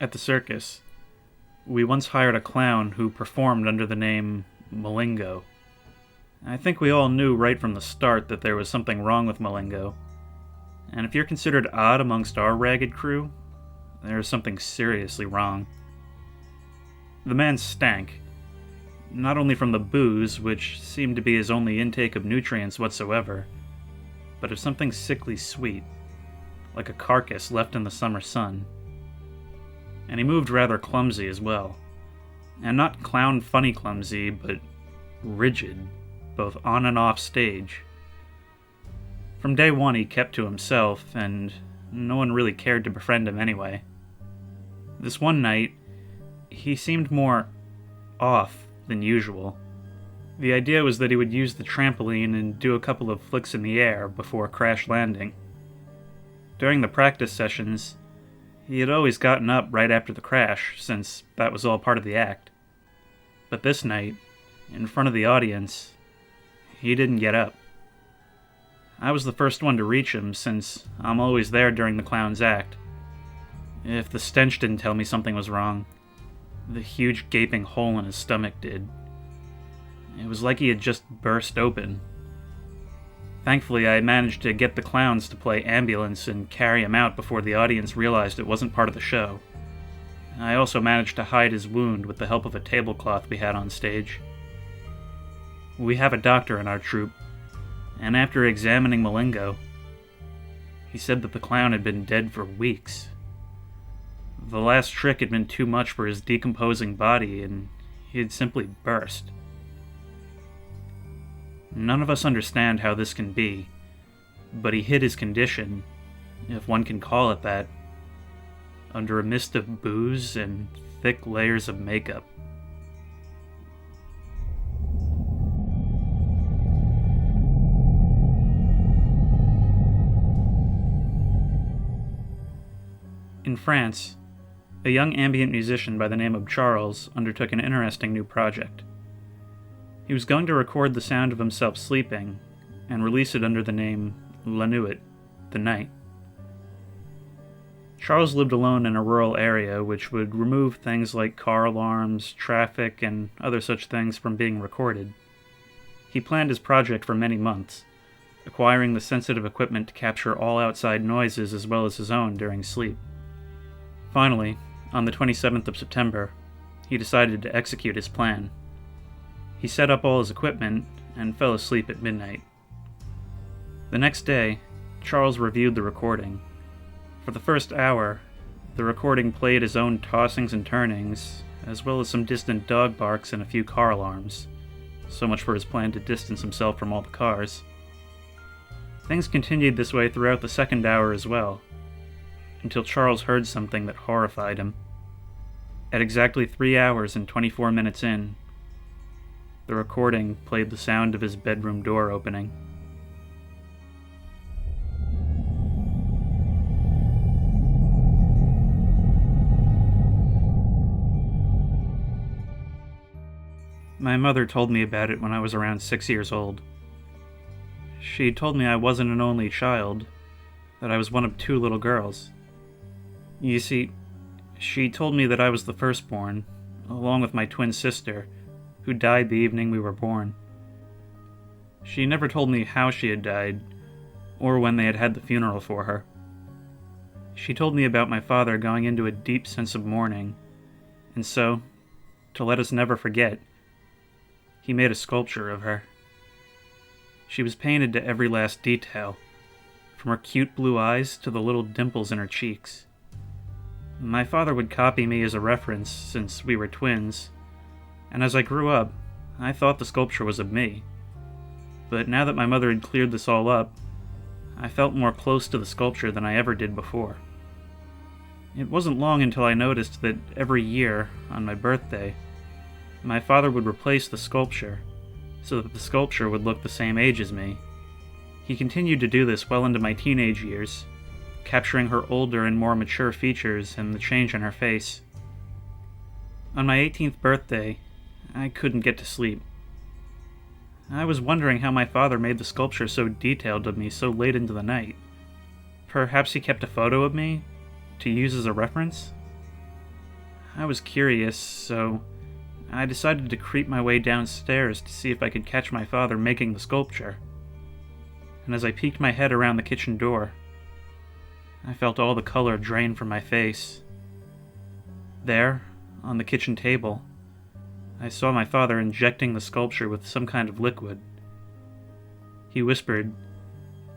At the circus, we once hired a clown who performed under the name Malingo. I think we all knew right from the start that there was something wrong with Malingo. And if you're considered odd amongst our ragged crew, there is something seriously wrong. The man stank, not only from the booze, which seemed to be his only intake of nutrients whatsoever, but of something sickly sweet, like a carcass left in the summer sun. And he moved rather clumsy as well. And not clown funny clumsy, but rigid, both on and off stage. From day one he kept to himself, and no one really cared to befriend him anyway. This one night, he seemed more off than usual. The idea was that he would use the trampoline and do a couple of flicks in the air before crash landing. During the practice sessions, he had always gotten up right after the crash, since that was all part of the act. But this night, in front of the audience, he didn't get up. I was the first one to reach him, since I'm always there during the clown's act. If the stench didn't tell me something was wrong, the huge gaping hole in his stomach did. It was like he had just burst open. Thankfully, I managed to get the clowns to play ambulance and carry him out before the audience realized it wasn't part of the show. I also managed to hide his wound with the help of a tablecloth we had on stage. We have a doctor in our troupe, and after examining Malingo, he said that the clown had been dead for weeks. The last trick had been too much for his decomposing body, and he had simply burst. None of us understand how this can be, but he hid his condition, if one can call it that, under a mist of booze and thick layers of makeup. In France, a young ambient musician by the name of Charles undertook an interesting new project. He was going to record the sound of himself sleeping and release it under the name Lenoit, the Night. Charles lived alone in a rural area which would remove things like car alarms, traffic, and other such things from being recorded. He planned his project for many months, acquiring the sensitive equipment to capture all outside noises as well as his own during sleep. Finally, on the 27th of September, he decided to execute his plan. He set up all his equipment and fell asleep at midnight. The next day, Charles reviewed the recording. For the first hour, the recording played his own tossings and turnings, as well as some distant dog barks and a few car alarms. So much for his plan to distance himself from all the cars. Things continued this way throughout the second hour as well, until Charles heard something that horrified him. At exactly 3 hours and 24 minutes in, the recording played the sound of his bedroom door opening. My mother told me about it when I was around 6 years old. She told me I wasn't an only child, that I was one of 2 little girls. You see, she told me that I was the firstborn, along with my twin sister, who died the evening we were born. She never told me how she had died, or when they had had the funeral for her. She told me about my father going into a deep sense of mourning, and so, to let us never forget, he made a sculpture of her. She was painted to every last detail, from her cute blue eyes to the little dimples in her cheeks. My father would copy me as a reference since we were twins, and as I grew up, I thought the sculpture was of me. But now that my mother had cleared this all up, I felt more close to the sculpture than I ever did before. It wasn't long until I noticed that every year, on my birthday, my father would replace the sculpture, so that the sculpture would look the same age as me. He continued to do this well into my teenage years, capturing her older and more mature features and the change in her face. On my 18th birthday, I couldn't get to sleep. I was wondering how my father made the sculpture so detailed of me so late into the night. Perhaps he kept a photo of me to use as a reference? I was curious, so I decided to creep my way downstairs to see if I could catch my father making the sculpture. And as I peeked my head around the kitchen door, I felt all the color drain from my face. There, on the kitchen table, I saw my father injecting the sculpture with some kind of liquid. He whispered,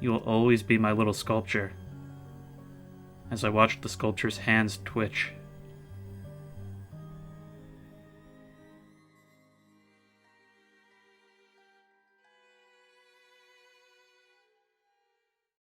"You'll always be my little sculpture," as I watched the sculpture's hands twitch.